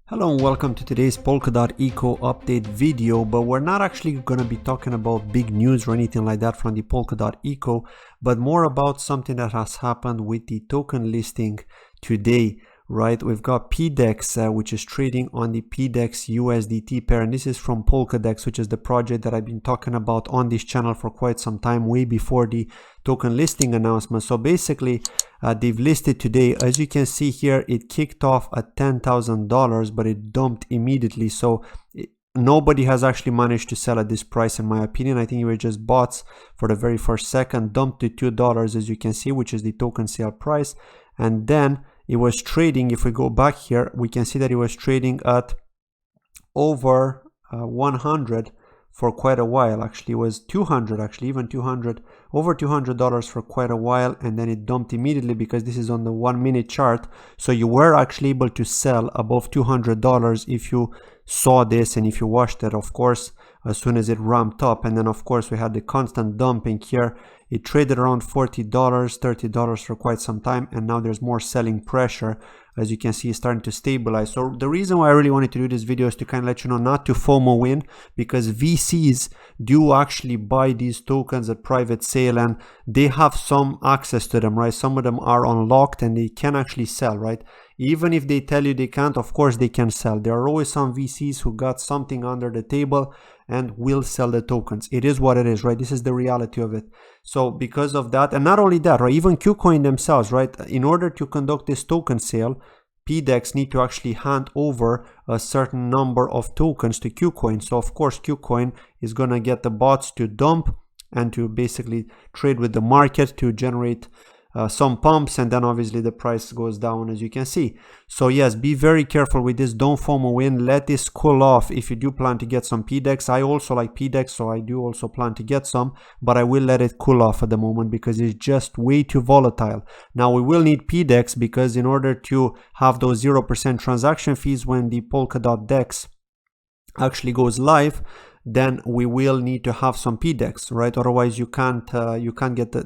Hello and welcome to today's Polkadot Eco update video, but we're not actually going to be talking about big news or anything like that from the Polkadot Eco, but more about something that has happened with the token listing today, right? We've got PDEX, which is trading on the PDEX USDT pair, and this is from PolkaDex, which is the project that I've been talking about on this channel for quite some time, way before the token listing announcement. So basically, they've listed today. As you can see here, it kicked off at $10,000, but it dumped immediately. So nobody has actually managed to sell at this price, in my opinion. I think it was just bots for the very first second, dumped to $2, as you can see, which is the token sale price. And then it was trading. If we go back here, we can see that it was trading at over 100 for quite a while. Actually, it was 200, actually even 200, over $200 for quite a while, and then it dumped immediately because this is on the 1 minute chart. So you were actually able to sell above $200 if you saw this and if you watched it, of course, as soon as it ramped up. And then of course we had the constant dumping here. It traded around $40, $30 for quite some time, and now there's more selling pressure. As you can see, it's starting to stabilize. So the reason why I really wanted to do this video is to kind of let you know not to FOMO in, because VCs do actually buy these tokens at private sale and they have some access to them, right? Some of them are unlocked and they can actually sell, right? Even if they tell you they can't, of course they can sell. There are always some VCs who got something under the table and will sell the tokens. It is what it is, right? This is the reality of it. So because of that, and not only that, right, even KTON themselves, right, in order to conduct this token sale, PDEX need to actually hand over a certain number of tokens to KTON. So of course KTON is going to get the bots to dump and to basically trade with the market to generate some pumps, and then obviously the price goes down, as you can see. So yes, be very careful with this. Don't FOMO in. Let this cool off if you do plan to get some PDEX. I also like PDEX, so I do also plan to get some, but I will let it cool off at the moment because it's just way too volatile. Now we will need PDEX because in order to have those 0% transaction fees when the Polkadot DEX actually goes live, then we will need to have some PDEX, right? Otherwise you can't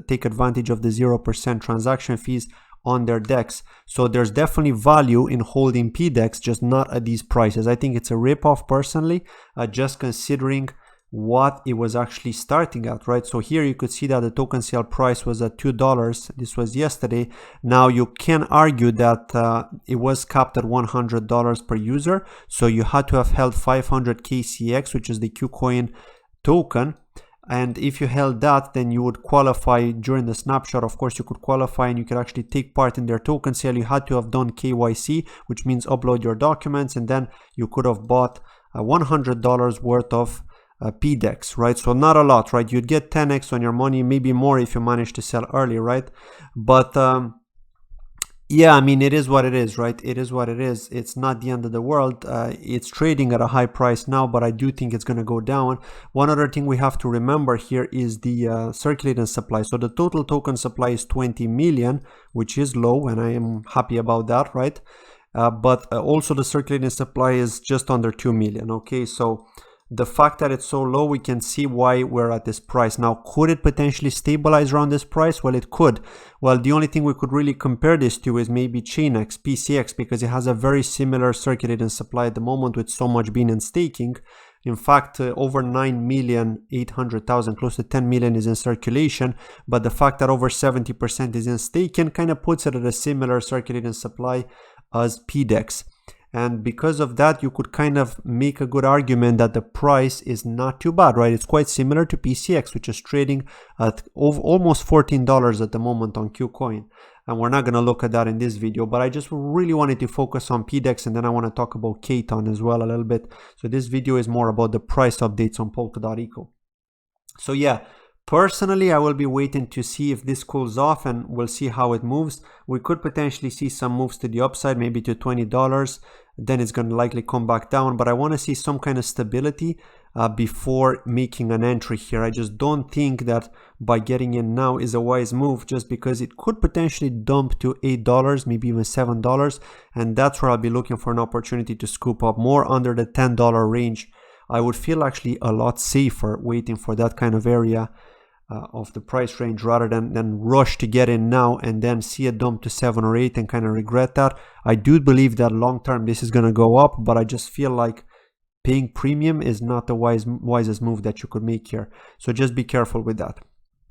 take advantage of the 0% transaction fees on their DEX. So there's definitely value in holding PDEX, just not at these prices. I think it's a ripoff personally, just considering what it was actually starting at, right? So here you could see that the token sale price was at $2. This was yesterday. Now you can argue that it was capped at $100 per user, so you had to have held 500 KCX, which is the KTON token, and if you held that, then you would qualify during the snapshot. Of course you could qualify and you could actually take part in their token sale. You had to have done KYC, which means upload your documents, and then you could have bought $100 worth of PDEX, right? So not a lot, right? You'd get 10x on your money, maybe more if you manage to sell early, right? But yeah, I mean, it is what it is, right? It is what it is. It's not the end of the world. It's trading at a high price now, but I do think it's going to go down. One other thing we have to remember here is the circulating supply. So the total token supply is 20 million, which is low, and I am happy about that, right? But also the circulating supply is just under 2 million, okay? So the fact that it's so low, we can see why we're at this price. Now, could it potentially stabilize around this price? Well, it could. Well, the only thing we could really compare this to is maybe ChainX, PCX, because it has a very similar circulating supply at the moment with so much being in staking. In fact, over 9,800,000, close to 10 million is in circulation, but the fact that over 70% is in staking kind of puts it at a similar circulating supply as PDEX. And because of that, you could kind of make a good argument that the price is not too bad, right? It's quite similar to PCX, which is trading at almost $14 at the moment on KTON. And we're not going to look at that in this video, but I just really wanted to focus on PDEX, and then I want to talk about KTON as well a little bit. So this video is more about the price updates on Polkadot Eco. So yeah, personally, I will be waiting to see if this cools off, and we'll see how it moves. We could potentially see some moves to the upside, maybe to $20. Then it's going to likely come back down, but I want to see some kind of stability before making an entry here. I just don't think that by getting in now is a wise move, just because it could potentially dump to $8, maybe even $7, and that's where I'll be looking for an opportunity to scoop up more under the $10 range. I would feel actually a lot safer waiting for that kind of area of the price range rather than rush to get in now and then see a dump to 7 or 8 and kind of regret that. I do believe that long term this is going to go up, but I just feel like paying premium is not the wisest move that you could make here. So just be careful with that.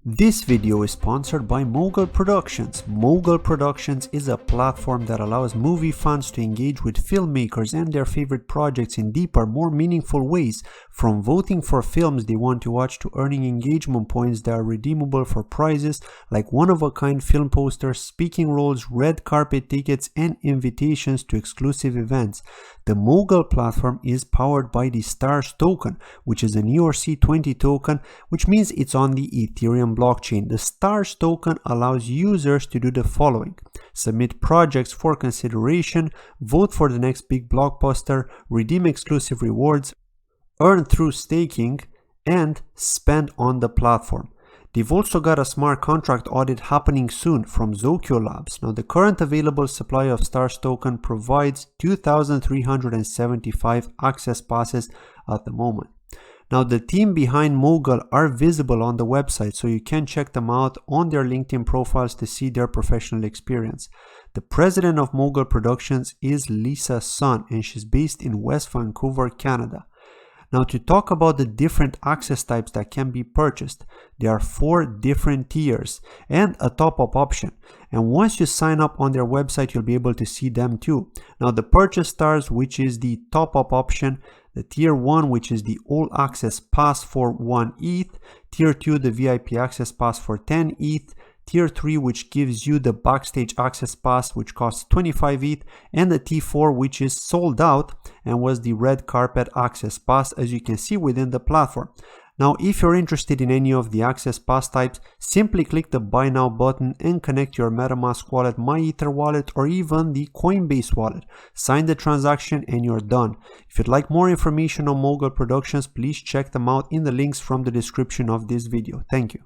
This video is sponsored by Mogul Productions. Mogul Productions is a platform that allows movie fans to engage with filmmakers and their favorite projects in deeper, more meaningful ways, from voting for films they want to watch to earning engagement points that are redeemable for prizes like one-of-a-kind film posters, speaking roles, red carpet tickets, and invitations to exclusive events. The Mogul platform is powered by the STARS token, which is an ERC20 token, which means it's on the Ethereum blockchain. The STARS token allows users to do the following: submit projects for consideration, vote for the next big blockbuster, redeem exclusive rewards, earn through staking, and spend on the platform. They've also got a smart contract audit happening soon from Zokyo Labs. Now, the current available supply of STARS token provides 2,375 access passes at the moment. Now, the team behind Mogul are visible on the website, so you can check them out on their LinkedIn profiles to see their professional experience. The president of Mogul Productions is Lisa Sun, and she's based in West Vancouver, Canada. Now, to talk about the different access types that can be purchased, there are 4 different tiers and a top-up option. And once you sign up on their website, you'll be able to see them too. Now, the purchase stars, which is the top-up option, the tier 1, which is the all access pass for 1 ETH, tier 2, the VIP access pass for 10 ETH, tier 3, which gives you the backstage access pass, which costs 25 ETH, and the T4, which is sold out and was the red carpet access pass, as you can see within the platform. Now, if you're interested in any of the access pass types, simply click the buy now button and connect your MetaMask wallet, MyEther wallet, or even the Coinbase wallet. Sign the transaction and you're done. If you'd like more information on Mogul Productions, please check them out in the links from the description of this video. Thank you.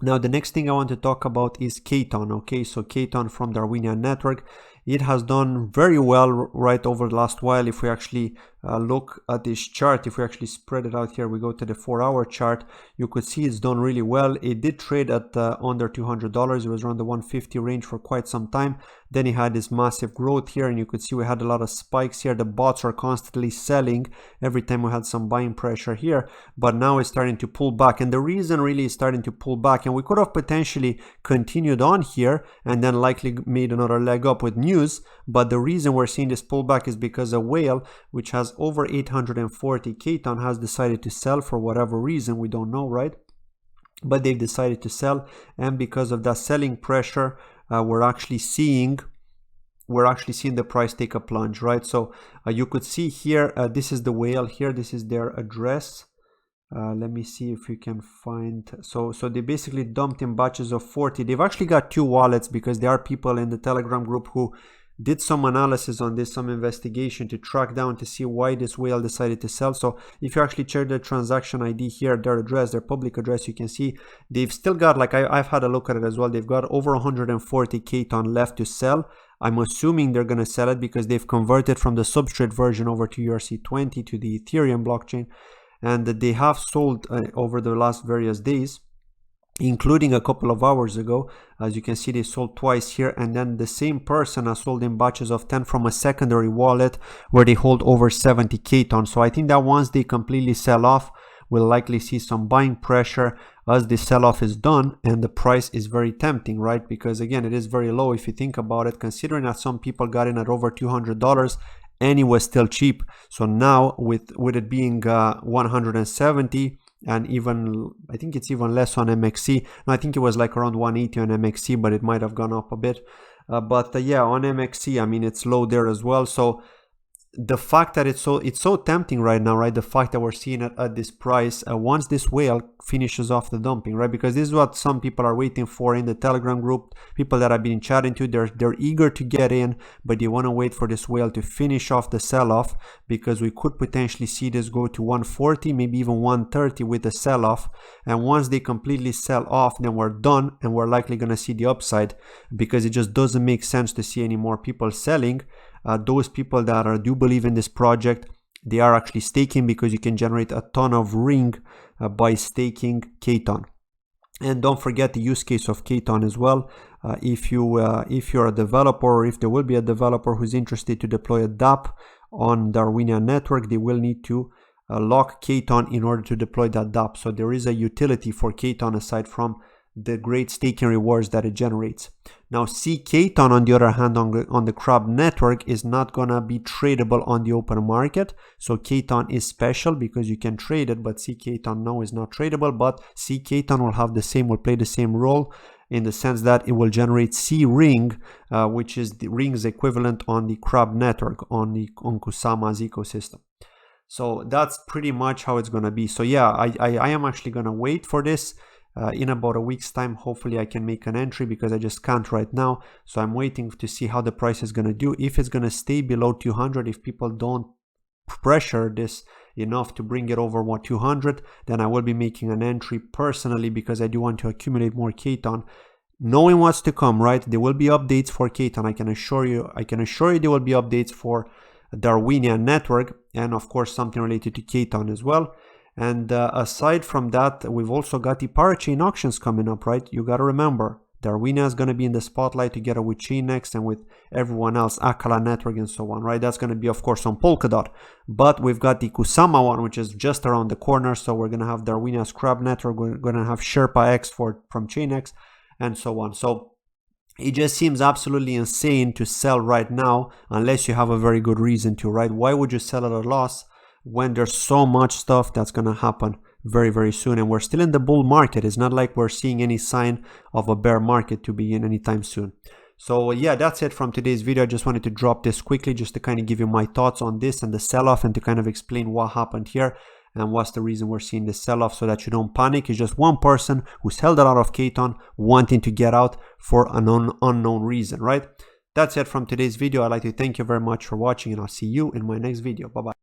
Now, the next thing I want to talk about is KTON. Okay, so KTON from Darwinia network. It has done very well right over the last while. If we actually look at this chart, if we actually spread it out here, we go to the 4-hour chart, you could see it's done really well. It did trade at under $200. It was around the 150 range for quite some time. Then it had this massive growth here, and you could see we had a lot of spikes here. The bots are constantly selling every time we had some buying pressure here, but now it's starting to pull back. And the reason really is starting to pull back, and we could have potentially continued on here and then likely made another leg up with news, but the reason we're seeing this pullback is because a whale, which has over 840 KTON, has decided to sell for whatever reason. We don't know, right? But they've decided to sell, and because of that selling pressure, we're actually seeing the price take a plunge, right? So you could see here, this is the whale here, this is their address. Let me see if we can find, so they basically dumped in batches of 40. They've actually got 2 wallets, because there are people in the Telegram group who did some analysis on this, some investigation to track down to see why this whale decided to sell. So if you actually check the transaction ID here, their address, their public address, you can see they've still got, like I've had a look at it as well, they've got over 140 KTON left to sell. I'm assuming they're going to sell it because they've converted from the substrate version over to ERC20 to the Ethereum blockchain, and they have sold over the last various days, including a couple of hours ago. As you can see, they sold twice here, and then the same person has sold in batches of 10 from a secondary wallet where they hold over 70 KTON. So I think that once they completely sell off, we'll likely see some buying pressure as the sell-off is done, and the price is very tempting, right? Because again, it is very low if you think about it, considering that some people got in at over $200 and it was still cheap. So now with it being 170, and even I think it's even less on MXC. No, I think it was like around 180 on MXC, but it might have gone up a bit. Yeah, on MXC, I mean, it's low there as well. So the fact that it's so tempting right now, right? The fact that we're seeing it at this price, once this whale finishes off the dumping, right? Because this is what some people are waiting for in the Telegram group. People that I've been chatting to, they're eager to get in, but they want to wait for this whale to finish off the sell-off, because we could potentially see this go to 140, maybe even 130 with the sell-off. And once they completely sell off, then we're done, and we're likely going to see the upside, because it just doesn't make sense to see any more people selling. Those people that do believe in this project, they are actually staking, because you can generate a ton of ring by staking KTON. And don't forget the use case of KTON as well. If you're a developer, or if there will be a developer who's interested to deploy a dApp on Darwinia network, they will need to lock KTON in order to deploy that dApp. So there is a utility for KTON aside from the great staking rewards that it generates. Now CKTON, on the other hand, on the CRUB network, is not gonna be tradable on the open market. So KTON is special because you can trade it, but CKTON no is not tradable. But CKTON will play the same role in the sense that it will generate C ring, which is the ring's equivalent on the CRUB network on Kusama's ecosystem. So that's pretty much how it's gonna be. So yeah, I am actually gonna wait for this. In about a week's time, hopefully I can make an entry, because I just can't right now. So I'm waiting to see how the price is going to do. If it's going to stay below 200, if people don't pressure this enough to bring it over 200, then I will be making an entry personally, because I do want to accumulate more KTON, knowing what's to come, right? There will be updates for KTON. I can assure you there will be updates for Darwinia network, and of course something related to KTON as well. And aside from that, we've also got the parachain auctions coming up, right? You got to remember, Darwinia is going to be in the spotlight together with Chainx and with everyone else, Akala network and so on, right? That's going to be, of course, on Polkadot. But we've got the Kusama one, which is just around the corner. So we're going to have Darwinia's CRUB network. We're going to have Sherpa X from Chainx and so on. So it just seems absolutely insane to sell right now unless you have a very good reason to, right? Why would you sell at a loss when there's so much stuff that's going to happen very, very soon? And we're still in the bull market. It's not like we're seeing any sign of a bear market to begin anytime soon. So yeah, that's it from today's video. I just wanted to drop this quickly just to kind of give you my thoughts on this and the sell-off, and to kind of explain what happened here and what's the reason we're seeing this sell-off, so that you don't panic. It's just one person who's held a lot of KTON wanting to get out for an unknown reason, right? That's it from today's video. I'd like to thank you very much for watching, and I'll see you in my next video. Bye-bye.